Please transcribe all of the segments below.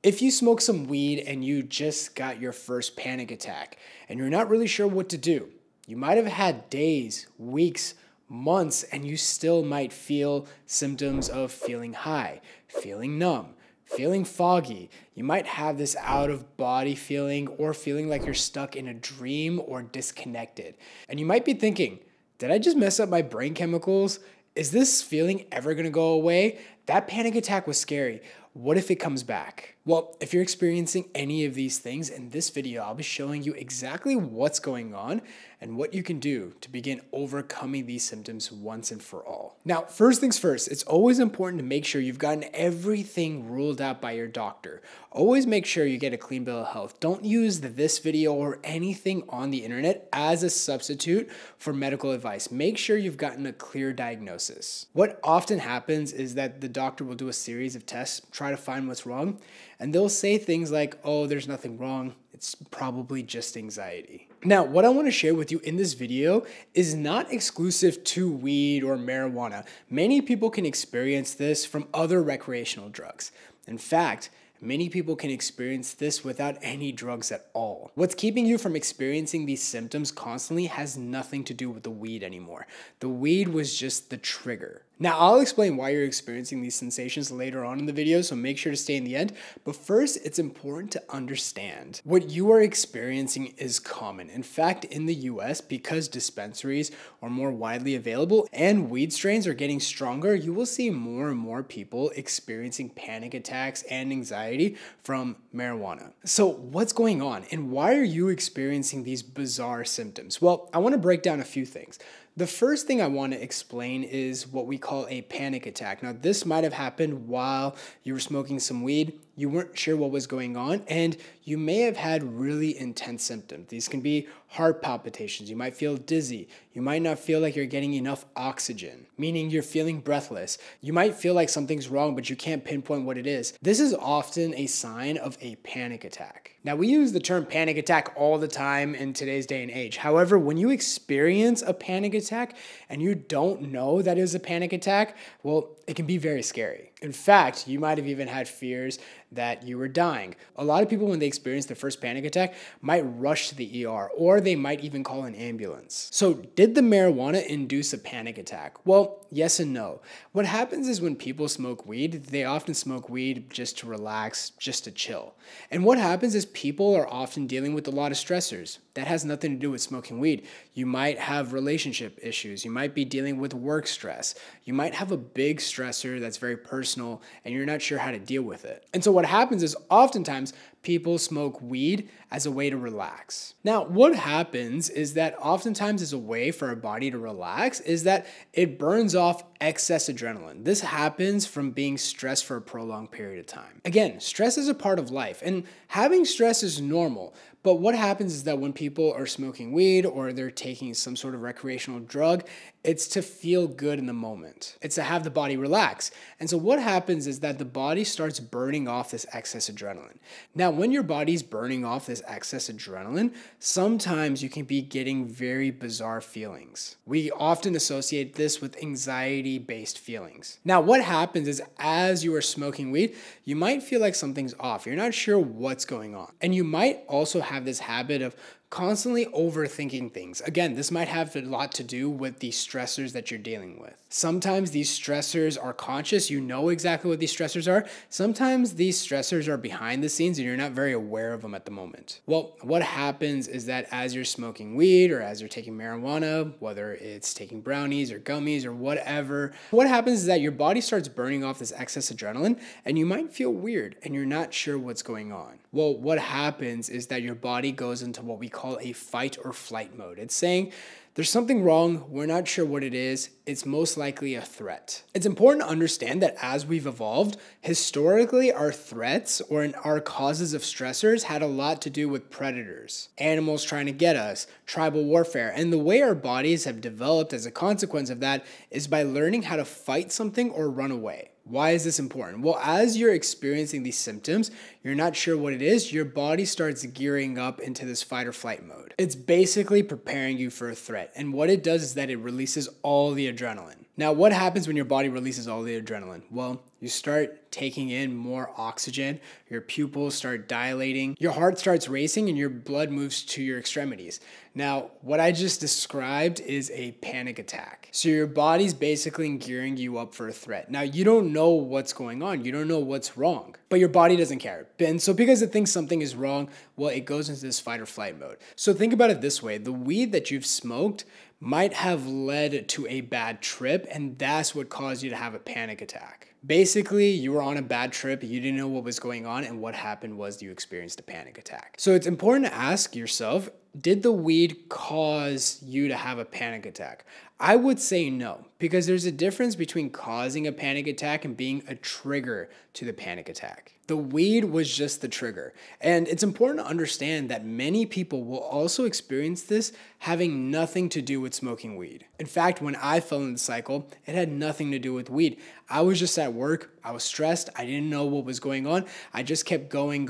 If you smoke some weed and you just got your first panic attack and you're not really sure what to do, you might have had days, weeks, months, and you still might feel symptoms of feeling high, feeling numb, feeling foggy. You might have this out of body feeling or feeling like you're stuck in a dream or disconnected. And you might be thinking, did I just mess up my brain chemicals? Is this feeling ever gonna go away? That panic attack was scary. What if it comes back? Well, if you're experiencing any of these things in this video, I'll be showing you exactly what's going on and what you can do to begin overcoming these symptoms once and for all. Now, first things first, it's always important to make sure you've gotten everything ruled out by your doctor. Always make sure you get a clean bill of health. Don't use this video or anything on the internet as a substitute for medical advice. Make sure you've gotten a clear diagnosis. What often happens is that the doctor will do a series of tests, try to find what's wrong, and they'll say things like, oh, there's nothing wrong. It's probably just anxiety. Now, what I want to share with you in this video is not exclusive to weed or marijuana. Many people can experience this from other recreational drugs. In fact, many people can experience this without any drugs at all. What's keeping you from experiencing these symptoms constantly has nothing to do with the weed anymore. The weed was just the trigger. Now, I'll explain why you're experiencing these sensations later on in the video, so make sure to stay in the end. But first, it's important to understand what you are experiencing is common. In fact, in the US, because dispensaries are more widely available and weed strains are getting stronger, you will see more and more people experiencing panic attacks and anxiety from marijuana. So what's going on and why are you experiencing these bizarre symptoms? Well, I want to break down a few things. The first thing I want to explain is what we call a panic attack. Now, this might have happened while you were smoking some weed. You weren't sure what was going on, and you may have had really intense symptoms. These can be heart palpitations. You might feel dizzy. You might not feel like you're getting enough oxygen, meaning you're feeling breathless. You might feel like something's wrong, but you can't pinpoint what it is. This is often a sign of a panic attack. Now, we use the term panic attack all the time in today's day and age. However, when you experience a panic attack and you don't know that it is a panic attack, well, it can be very scary. In fact, you might have even had fears that you were dying. A lot of people, when they experience their first panic attack, might rush to the ER, or they might even call an ambulance. So did the marijuana induce a panic attack? Well, yes and no. What happens is when people smoke weed, they often smoke weed just to relax, just to chill. And what happens is people are often dealing with a lot of stressors. That has nothing to do with smoking weed. You might have relationship issues. You might be dealing with work stress. You might have a big stressor that's very personal and you're not sure how to deal with it. And so what happens is oftentimes people smoke weed as a way to relax. Now, what happens is that oftentimes as a way for our body to relax is that it burns off excess adrenaline. This happens from being stressed for a prolonged period of time. Again, stress is a part of life and having stress is normal. But what happens is that when people are smoking weed or they're taking some sort of recreational drug, it's to feel good in the moment. It's to have the body relax. And so what happens is that the body starts burning off this excess adrenaline. Now, when your body's burning off this excess adrenaline, sometimes you can be getting very bizarre feelings. We often associate this with anxiety-based feelings. Now, what happens is as you are smoking weed, you might feel like something's off. You're not sure what's going on. And you might also have this habit of constantly overthinking things. Again, this might have a lot to do with the stressors that you're dealing with. Sometimes these stressors are conscious. You know exactly what these stressors are. Sometimes these stressors are behind the scenes and you're not very aware of them at the moment. Well, what happens is that as you're smoking weed or as you're taking marijuana, whether it's taking brownies or gummies or whatever, what happens is that your body starts burning off this excess adrenaline and you might feel weird and you're not sure what's going on. Well, what happens is that your body goes into what we call a fight or flight mode. It's saying there's something wrong, we're not sure what it is, it's most likely a threat. It's important to understand that as we've evolved, historically our threats or our causes of stressors had a lot to do with predators, animals trying to get us, tribal warfare, and the way our bodies have developed as a consequence of that is by learning how to fight something or run away. Why is this important? Well, as you're experiencing these symptoms, you're not sure what it is, your body starts gearing up into this fight or flight mode. It's basically preparing you for a threat. And what it does is that it releases all the adrenaline. Now, what happens when your body releases all the adrenaline? Well, you start taking in more oxygen, your pupils start dilating, your heart starts racing, and your blood moves to your extremities. Now, what I just described is a panic attack. So your body's basically gearing you up for a threat. Now, you don't know what's going on. You don't know what's wrong, but your body doesn't care. And so because it thinks something is wrong, well, it goes into this fight or flight mode. So think about it this way. The weed that you've smoked might have led to a bad trip, and that's what caused you to have a panic attack. Basically, you were on a bad trip, you didn't know what was going on, and what happened was you experienced a panic attack. So it's important to ask yourself, did the weed cause you to have a panic attack? I would say no, because there's a difference between causing a panic attack and being a trigger to the panic attack. The weed was just the trigger. And it's important to understand that many people will also experience this having nothing to do with smoking weed. In fact, when I fell in the cycle, it had nothing to do with weed. I was just at work. I was stressed. I didn't know what was going on. I just kept going.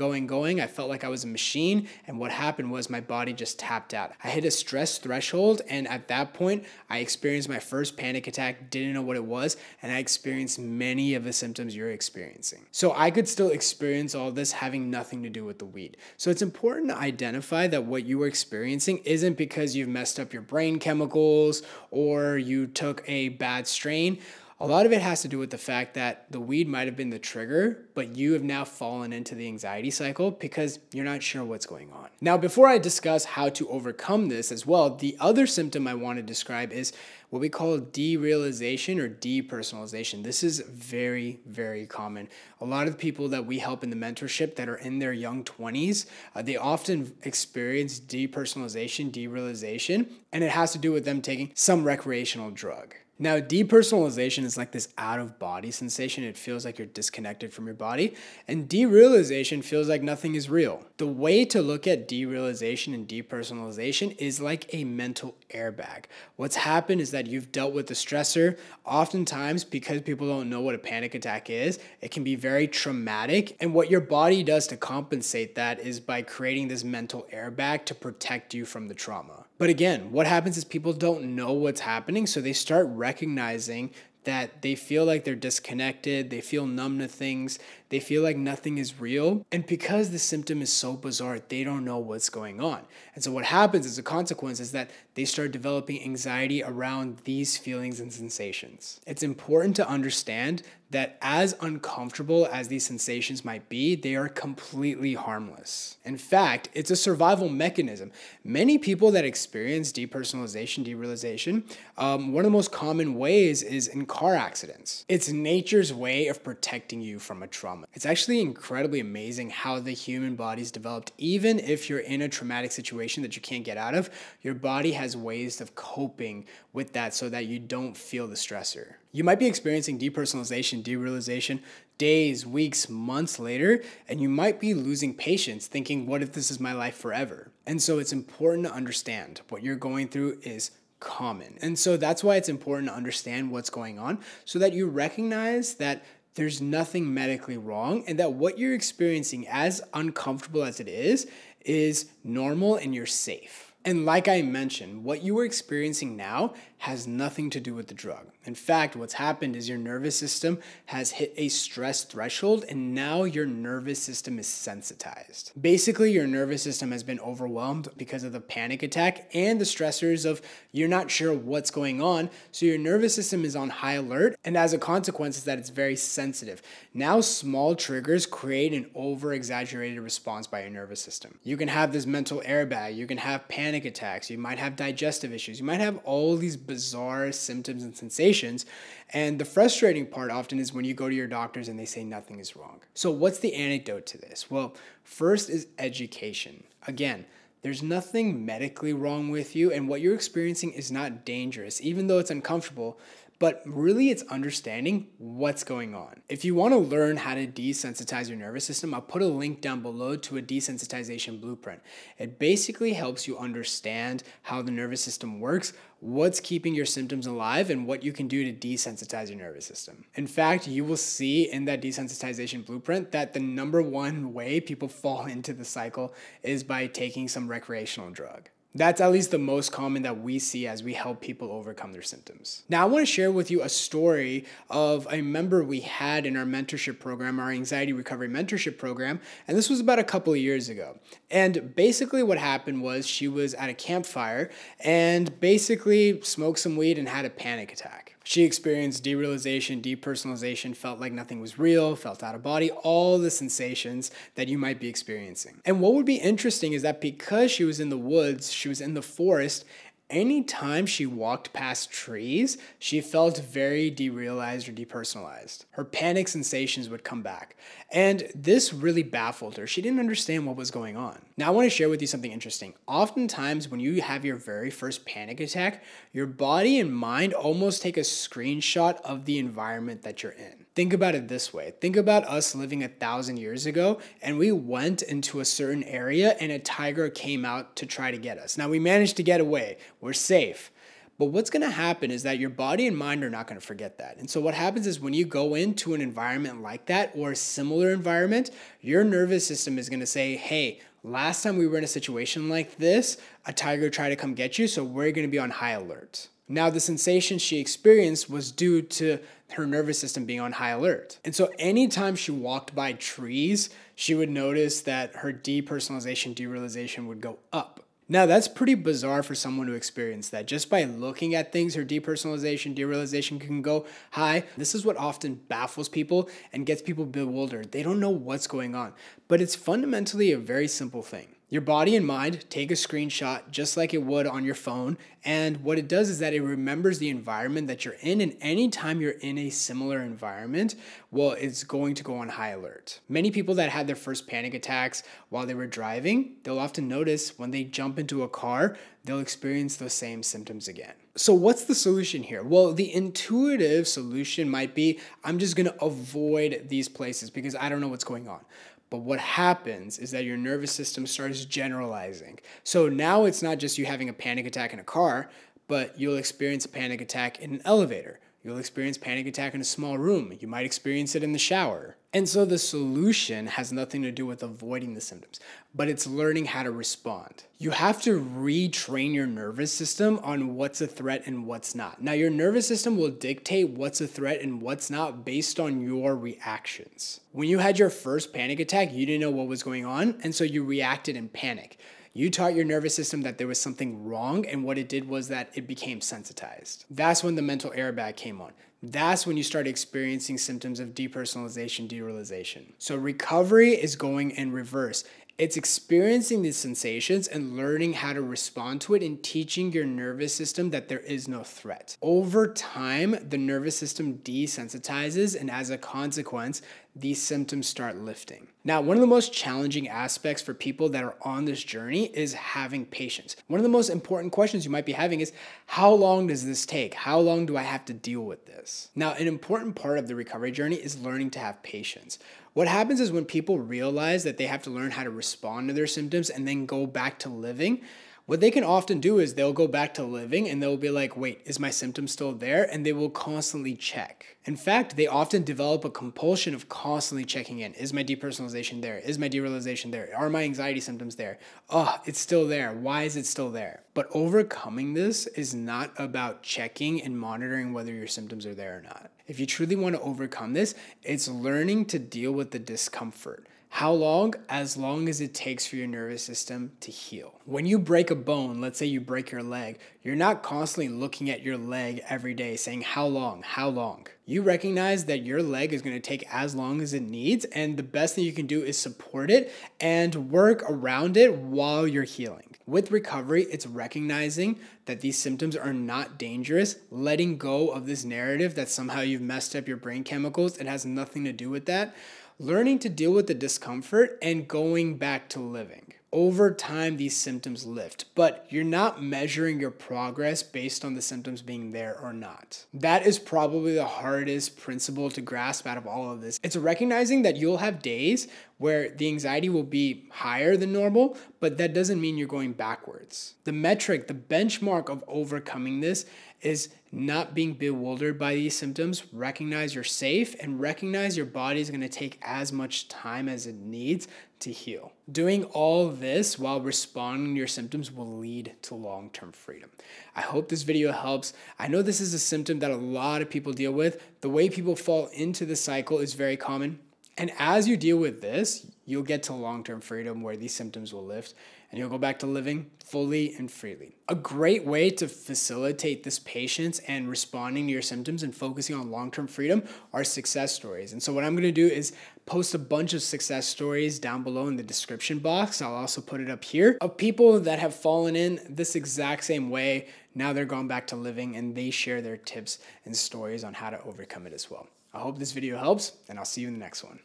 I felt like I was a machine. And what happened was my body just tapped out. I hit a stress threshold. And at that point, I experienced my first panic attack, didn't know what it was. And I experienced many of the symptoms you're experiencing. So I could still experience all this having nothing to do with the weed. So it's important to identify that what you were experiencing isn't because you've messed up your brain chemicals or you took a bad strain. A lot of it has to do with the fact that the weed might have been the trigger, but you have now fallen into the anxiety cycle because you're not sure what's going on. Now, before I discuss how to overcome this as well, the other symptom I want to describe is what we call derealization or depersonalization. This is very, very common. A lot of the people that we help in the mentorship that are in their young 20s, they often experience depersonalization, derealization, and it has to do with them taking some recreational drug. Now, depersonalization is like this out-of-body sensation. It feels like you're disconnected from your body. And derealization feels like nothing is real. The way to look at derealization and depersonalization is like a mental airbag. What's happened is that you've dealt with the stressor. Oftentimes, because people don't know what a panic attack is, it can be very traumatic. And what your body does to compensate that is by creating this mental airbag to protect you from the trauma. But again, what happens is people don't know what's happening, so they start recognizing that they feel like they're disconnected, they feel numb to things, they feel like nothing is real. And because the symptom is so bizarre, they don't know what's going on. And so what happens as a consequence is that they start developing anxiety around these feelings and sensations. It's important to understand that as uncomfortable as these sensations might be, they are completely harmless. In fact, it's a survival mechanism. Many people that experience depersonalization, derealization, one of the most common ways is in car accidents. It's nature's way of protecting you from a trauma. It's actually incredibly amazing how the human body's developed. Even if you're in a traumatic situation that you can't get out of, your body has ways of coping with that so that you don't feel the stressor. You might be experiencing depersonalization, derealization days, weeks, months later, and you might be losing patience thinking, what if this is my life forever? And so it's important to understand what you're going through is common. And so that's why it's important to understand what's going on so that you recognize that there's nothing medically wrong and that what you're experiencing, as uncomfortable as it is normal and you're safe. And like I mentioned, what you are experiencing now has nothing to do with the drug. In fact, what's happened is your nervous system has hit a stress threshold and now your nervous system is sensitized. Basically, your nervous system has been overwhelmed because of the panic attack and the stressors of you're not sure what's going on. So your nervous system is on high alert, and as a consequence is that it's very sensitive. Now small triggers create an over-exaggerated response by your nervous system. You can have this mental airbag, you can have panic attacks, you might have digestive issues, you might have all these bizarre symptoms and sensations. And the frustrating part often is when you go to your doctors and they say nothing is wrong. So what's the antidote to this? Well, first is education. Again, there's nothing medically wrong with you, and what you're experiencing is not dangerous, even though it's uncomfortable. But really, it's understanding what's going on. If you want to learn how to desensitize your nervous system, I'll put a link down below to a desensitization blueprint. It basically helps you understand how the nervous system works, what's keeping your symptoms alive, and what you can do to desensitize your nervous system. In fact, you will see in that desensitization blueprint that the number one way people fall into the cycle is by taking some recreational drug. That's at least the most common that we see as we help people overcome their symptoms. Now, I want to share with you a story of a member we had in our mentorship program, our anxiety recovery mentorship program, and this was about a couple of years ago. And basically what happened was she was at a campfire and basically smoked some weed and had a panic attack. She experienced derealization, depersonalization, felt like nothing was real, felt out of body, all the sensations that you might be experiencing. And what would be interesting is that because she was in the woods, she was in the forest, anytime she walked past trees, she felt very derealized or depersonalized. Her panic sensations would come back. And this really baffled her. She didn't understand what was going on. Now, I want to share with you something interesting. Oftentimes, when you have your very first panic attack, your body and mind almost take a screenshot of the environment that you're in. Think about it this way. Think about us living 1,000 years ago, and we went into a certain area and a tiger came out to try to get us. Now, we managed to get away. We're safe. But what's going to happen is that your body and mind are not going to forget that. And so what happens is when you go into an environment like that or a similar environment, your nervous system is going to say, hey, last time we were in a situation like this, a tiger tried to come get you, so we're going to be on high alert. Now, the sensation she experienced was due to her nervous system being on high alert. And so anytime she walked by trees, she would notice that her depersonalization, derealization would go up. Now, that's pretty bizarre for someone to experience that. Just by looking at things, her depersonalization, derealization can go high. This is what often baffles people and gets people bewildered. They don't know what's going on. But it's fundamentally a very simple thing. Your body and mind take a screenshot just like it would on your phone, and what it does is that it remembers the environment that you're in, and anytime you're in a similar environment, well, it's going to go on high alert. Many people that had their first panic attacks while they were driving, they'll often notice when they jump into a car, they'll experience those same symptoms again. So what's the solution here? Well, the intuitive solution might be, I'm just going to avoid these places because I don't know what's going on. But what happens is that your nervous system starts generalizing. So now it's not just you having a panic attack in a car, but you'll experience a panic attack in an elevator. You'll experience panic attack in a small room. You might experience it in the shower. And so the solution has nothing to do with avoiding the symptoms, but it's learning how to respond. You have to retrain your nervous system on what's a threat and what's not. Now, your nervous system will dictate what's a threat and what's not based on your reactions. When you had your first panic attack, you didn't know what was going on, and so you reacted in panic. You taught your nervous system that there was something wrong, and what it did was that it became sensitized. That's when the mental airbag came on. That's when you start experiencing symptoms of depersonalization, derealization. So recovery is going in reverse. It's experiencing these sensations and learning how to respond to it and teaching your nervous system that there is no threat. Over time, the nervous system desensitizes, and as a consequence, these symptoms start lifting. Now, one of the most challenging aspects for people that are on this journey is having patience. One of the most important questions you might be having is, how long does this take? How long do I have to deal with this? Now, an important part of the recovery journey is learning to have patience. What happens is when people realize that they have to learn how to respond to their symptoms and then go back to living, what they can often do is they'll go back to living and they'll be like, wait, is my symptom still there? And they will constantly check. In fact, they often develop a compulsion of constantly checking in. Is my depersonalization there? Is my derealization there? Are my anxiety symptoms there? Oh, it's still there. Why is it still there? But overcoming this is not about checking and monitoring whether your symptoms are there or not. If you truly want to overcome this, it's learning to deal with the discomfort. How long? As long as it takes for your nervous system to heal. When you break a bone, let's say you break your leg, you're not constantly looking at your leg every day saying, how long, how long? You recognize that your leg is going to take as long as it needs, and the best thing you can do is support it and work around it while you're healing. With recovery, it's recognizing that these symptoms are not dangerous, letting go of this narrative that somehow you've messed up your brain chemicals. It has nothing to do with that. Learning to deal with the discomfort and going back to living. Over time, these symptoms lift, but you're not measuring your progress based on the symptoms being there or not. That is probably the hardest principle to grasp out of all of this. It's recognizing that you'll have days where the anxiety will be higher than normal, but that doesn't mean you're going backwards. The metric, the benchmark of overcoming this is not being bewildered by these symptoms. Recognize you're safe and recognize your body is going to take as much time as it needs to heal. Doing all this while responding to your symptoms will lead to long-term freedom. I hope this video helps. I know this is a symptom that a lot of people deal with. The way people fall into the cycle is very common. And as you deal with this, you'll get to long-term freedom where these symptoms will lift and you'll go back to living fully and freely. A great way to facilitate this patience and responding to your symptoms and focusing on long-term freedom are success stories. And so what I'm going to do is post a bunch of success stories down below in the description box. I'll also put it up here of people that have fallen in this exact same way. Now they're gone back to living and they share their tips and stories on how to overcome it as well. I hope this video helps and I'll see you in the next one.